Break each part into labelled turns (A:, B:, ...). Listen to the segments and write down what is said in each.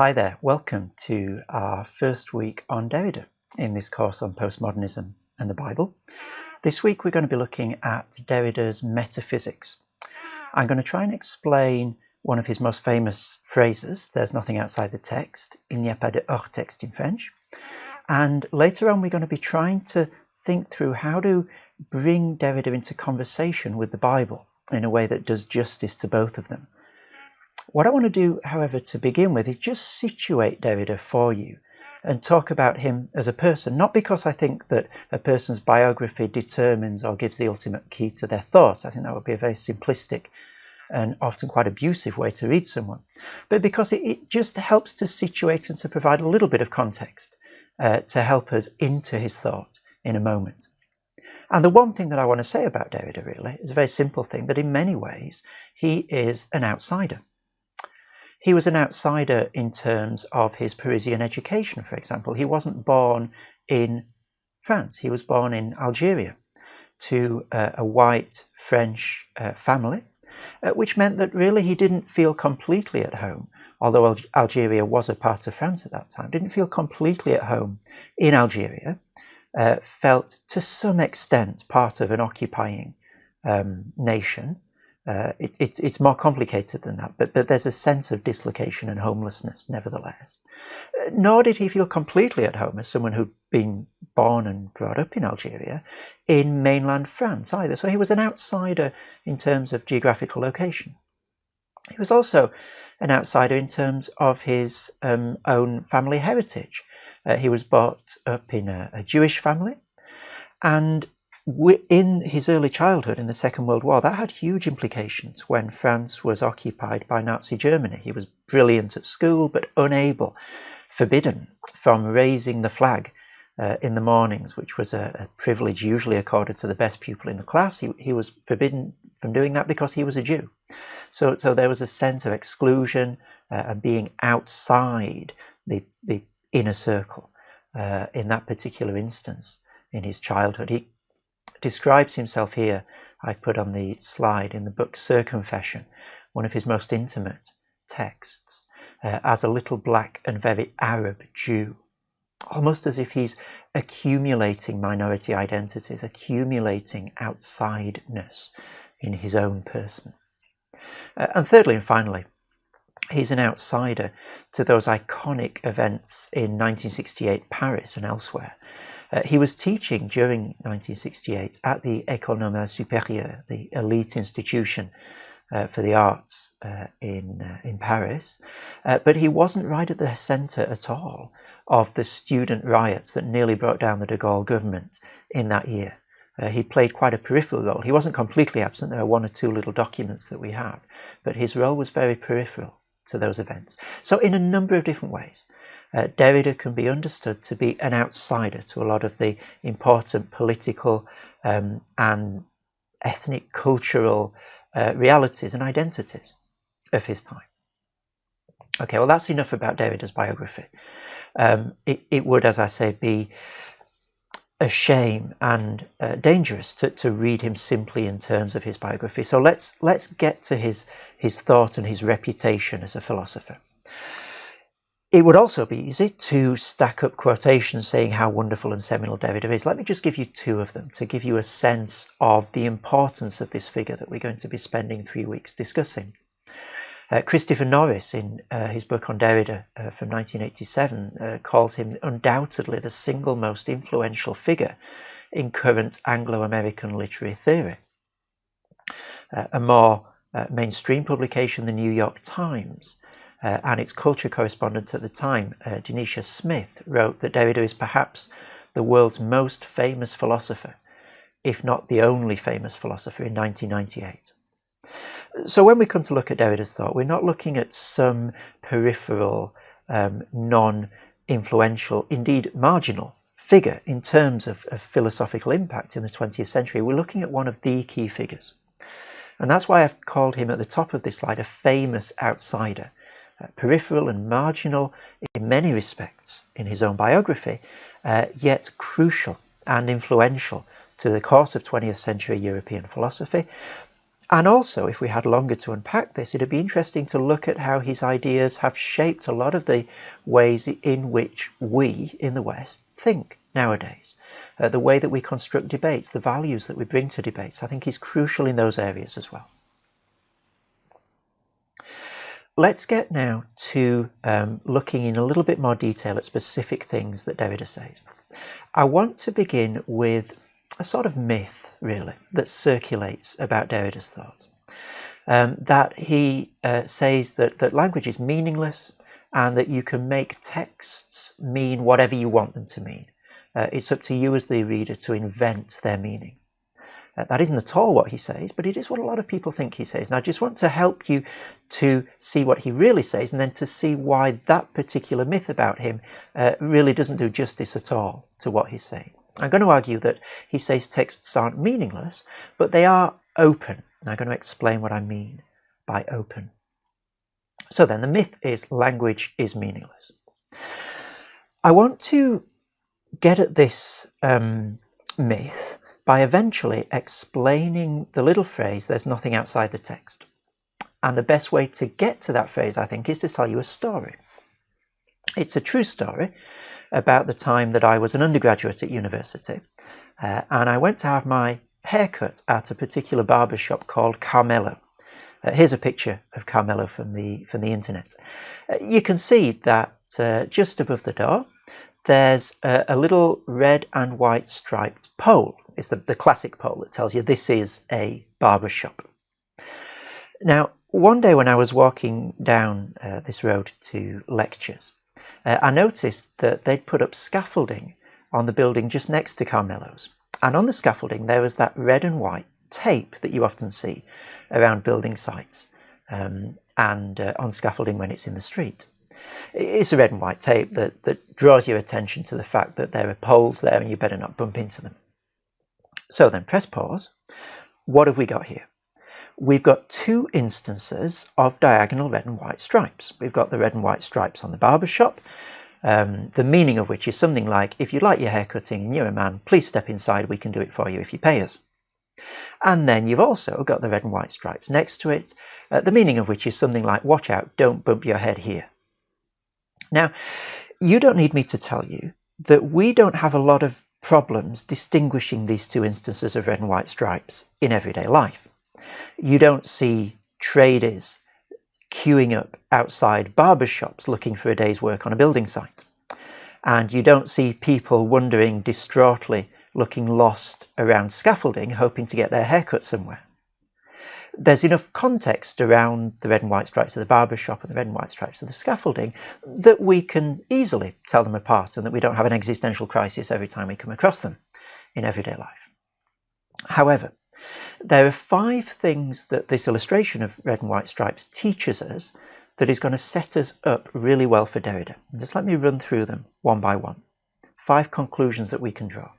A: Hi there, welcome to our first week on Derrida in this course on postmodernism and the Bible. This week we're going to be looking at Derrida's metaphysics. I'm going to try and explain one of his most famous phrases, "There's nothing outside the text," "Il n'y a pas de hors texte" in French. And later on we're going to be trying to think through how to bring Derrida into conversation with the Bible in a way that does justice to both of them. What I want to do, however, to begin with is just situate Derrida for you and talk about him as a person, not because I think that a person's biography determines or gives the ultimate key to their thought. I think that would be a very simplistic and often quite abusive way to read someone, but because it just helps to situate and to provide a little bit of context to help us into his thought in a moment. And the one thing that I want to say about Derrida really is a very simple thing, that in many ways he is an outsider. He was an outsider in terms of his Parisian education, for example. He wasn't born in France. He was born in Algeria to a white French family, which meant that really he didn't feel completely at home, although Algeria was a part of France at that time, didn't feel completely at home in Algeria, felt to some extent part of an occupying nation. It's more complicated than that, but there's a sense of dislocation and homelessness nevertheless. Nor did he feel completely at home as someone who'd been born and brought up in Algeria in mainland France either. So he was an outsider in terms of geographical location. He was also an outsider in terms of his own family heritage. He was brought up in a Jewish family, and in his early childhood in the Second World War, that had huge implications when France was occupied by Nazi Germany. He was brilliant at school, but unable, forbidden from raising the flag in the mornings, which was a privilege usually accorded to the best pupil in the class. He was forbidden from doing that because he was a Jew. So there was a sense of exclusion and being outside the inner circle in that particular instance in his childhood. He describes himself here, I put on the slide in the book Circumfession, one of his most intimate texts, as a little black and very Arab Jew, almost as if he's accumulating minority identities, accumulating outsideness in his own person. And thirdly and finally, he's an outsider to those iconic events in 1968 Paris and elsewhere. He was teaching during 1968 at the École Normale Supérieure, the elite institution for the arts in Paris, but he wasn't right at the centre at all of the student riots that nearly brought down the de Gaulle government in that year. He played quite a peripheral role. He wasn't completely absent. There are one or two little documents that we have, but his role was very peripheral to those events. So in a number of different ways, Derrida can be understood to be an outsider to a lot of the important political and ethnic, cultural realities and identities of his time. Okay, well, that's enough about Derrida's biography. It would, as I say, be a shame and dangerous to read him simply in terms of his biography. So let's get to his thought and his reputation as a philosopher. It would also be easy to stack up quotations saying how wonderful and seminal Derrida is. Let me just give you two of them to give you a sense of the importance of this figure that we're going to be spending 3 weeks discussing. Christopher Norris, in his book on Derrida from 1987, calls him undoubtedly the single most influential figure in current Anglo-American literary theory. A more mainstream publication, the New York Times, and its culture correspondent at the time, Denisha Smith, wrote that Derrida is perhaps the world's most famous philosopher, if not the only famous philosopher, in 1998. So when we come to look at Derrida's thought, we're not looking at some peripheral, non-influential, indeed marginal figure in terms of philosophical impact in the 20th century. We're looking at one of the key figures. And that's why I've called him at the top of this slide a famous outsider. Peripheral and marginal in many respects in his own biography, yet crucial and influential to the course of 20th century European philosophy, And also, if we had longer to unpack this, it'd be interesting to look at how his ideas have shaped a lot of the ways in which we in the West think nowadays. The way that we construct debates, the values that we bring to debates, I think is crucial in those areas as well. Let's get now to looking in a little bit more detail at specific things that Derrida says. I want to begin with a sort of myth, really, that circulates about Derrida's thought. That he says that language is meaningless and that you can make texts mean whatever you want them to mean. It's up to you as the reader to invent their meaning. That isn't at all what he says, but it is what a lot of people think he says. And I just want to help you to see what he really says and then to see why that particular myth about him really doesn't do justice at all to what he's saying. I'm going to argue that he says texts aren't meaningless, but they are open. And I'm going to explain what I mean by open. So then the myth is language is meaningless. I want to get at this myth by eventually explaining the little phrase, there's nothing outside the text. And the best way to get to that phrase, I think, is to tell you a story. It's a true story about the time that I was an undergraduate at university. And I went to have my haircut at a particular barber shop called Carmelo. Here's a picture of Carmelo from the internet. You can see that just above the door, there's a little red and white striped pole. It's the classic pole that tells you this is a barber shop. Now, one day when I was walking down this road to lectures, I noticed that they'd put up scaffolding on the building just next to Carmelo's. And on the scaffolding, there was that red and white tape that you often see around building sites and on scaffolding when it's in the street. It's a red and white tape that draws your attention to the fact that there are poles there and you better not bump into them. So then press pause. What have we got here? We've got two instances of diagonal red and white stripes. We've got the red and white stripes on the barber shop, the meaning of which is something like, if you like your hair cutting and you're a man, please step inside, we can do it for you if you pay us. And then you've also got the red and white stripes next to it, the meaning of which is something like, watch out, don't bump your head here. Now, you don't need me to tell you that we don't have a lot of problems distinguishing these two instances of red and white stripes in everyday life. You don't see tradies queuing up outside barber shops looking for a day's work on a building site. And you don't see people wandering distraughtly, looking lost around scaffolding, hoping to get their haircut somewhere. There's enough context around the red and white stripes of the barber shop and the red and white stripes of the scaffolding that we can easily tell them apart and that we don't have an existential crisis every time we come across them in everyday life. However, there are 5 things that this illustration of red and white stripes teaches us that is going to set us up really well for Derrida. And just let me run through them one by one. 5 conclusions that we can draw.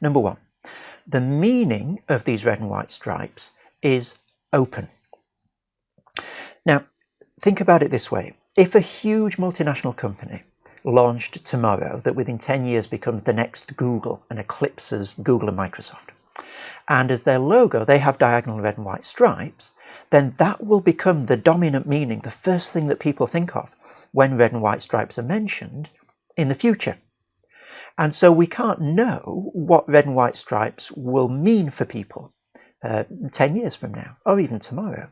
A: Number 1, the meaning of these red and white stripes is open. Now, think about it this way. If a huge multinational company launched tomorrow that within 10 years becomes the next Google and eclipses Google and Microsoft, and as their logo they have diagonal red and white stripes, then that will become the dominant meaning, the first thing that people think of when red and white stripes are mentioned in the future. And so we can't know what red and white stripes will mean for people 10 years from now, or even tomorrow.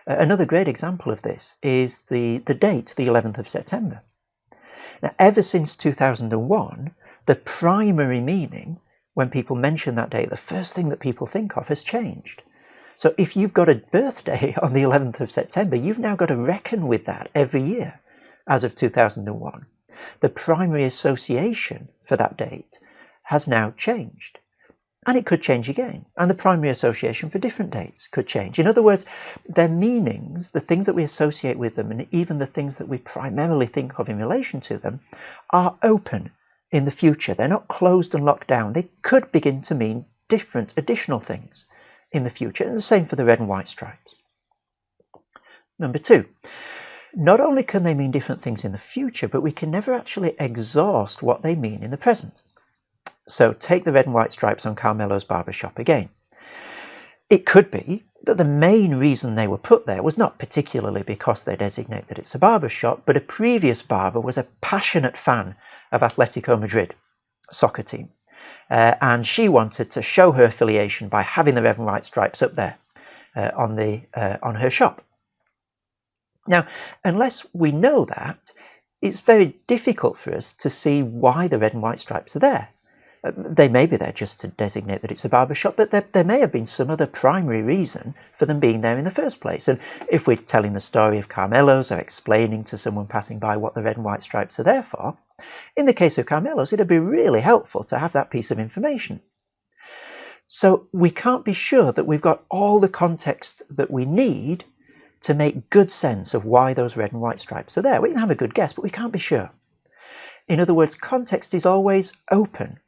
A: Another great example of this is the date, the 11th of September. Now, ever since 2001, the primary meaning, when people mention that date, the first thing that people think of has changed. So if you've got a birthday on the 11th of September, you've now got to reckon with that every year as of 2001. The primary association for that date has now changed. And it could change again. And the primary association for different dates could change. In other words, their meanings, the things that we associate with them, and even the things that we primarily think of in relation to them, are open in the future. They're not closed and locked down. They could begin to mean different additional things in the future. And the same for the red and white stripes. Number 2, not only can they mean different things in the future, but we can never actually exhaust what they mean in the present. So take the red and white stripes on Carmelo's barber shop again. It could be that the main reason they were put there was not particularly because they designate that it's a barber shop, but a previous barber was a passionate fan of Atletico Madrid soccer team. And she wanted to show her affiliation by having the red and white stripes up there on her shop. Now, unless we know that, it's very difficult for us to see why the red and white stripes are there. They may be there just to designate that it's a barber shop, but there may have been some other primary reason for them being there in the first place. And if we're telling the story of Carmelo's or explaining to someone passing by what the red and white stripes are there for, in the case of Carmelo's, it'd be really helpful to have that piece of information. So we can't be sure that we've got all the context that we need to make good sense of why those red and white stripes are there. We can have a good guess, but we can't be sure. In other words, context is always open.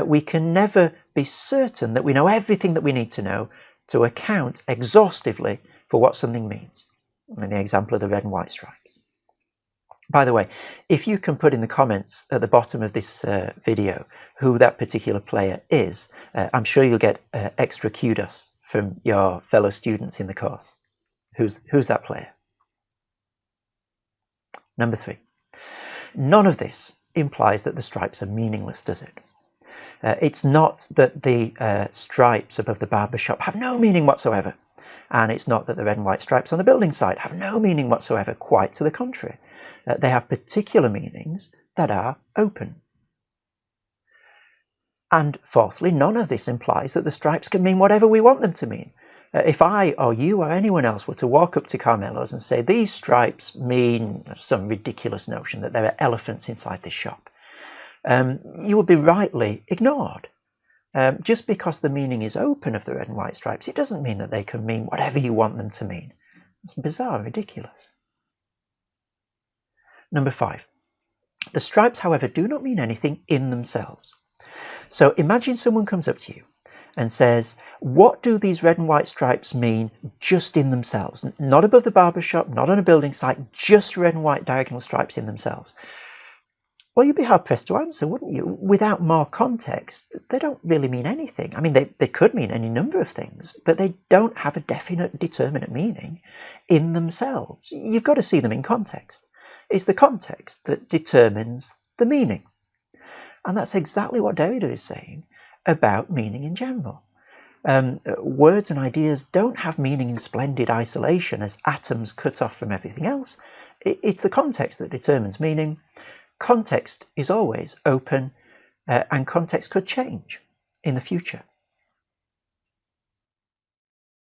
A: We can never be certain that we know everything that we need to know to account exhaustively for what something means. In the example of the red and white stripes. By the way, if you can put in the comments at the bottom of this video who that particular player is, I'm sure you'll get extra kudos from your fellow students in the course. Who's that player? Number 3. None of this implies that the stripes are meaningless, does it? It's not that the stripes above the barber shop have no meaning whatsoever. And it's not that the red and white stripes on the building site have no meaning whatsoever. Quite to the contrary. They have particular meanings that are open. And fourthly, none of this implies that the stripes can mean whatever we want them to mean. If I or you or anyone else were to walk up to Carmelo's and say these stripes mean some ridiculous notion that there are elephants inside this shop, you would be rightly ignored. Just because the meaning is open of the red and white stripes, it doesn't mean that they can mean whatever you want them to mean. It's bizarre and ridiculous. Number 5. The stripes, however, do not mean anything in themselves. So imagine someone comes up to you and says, what do these red and white stripes mean just in themselves? Not above the barber shop, not on a building site, just red and white diagonal stripes in themselves. Well, you'd be hard-pressed to answer, wouldn't you? Without more context, they don't really mean anything. I mean, they could mean any number of things, but they don't have a definite, determinate meaning in themselves. You've got to see them in context. It's the context that determines the meaning. And that's exactly what Derrida is saying about meaning in general. Words and ideas don't have meaning in splendid isolation as atoms cut off from everything else. It's the context that determines meaning. Context is always open, and context could change in the future.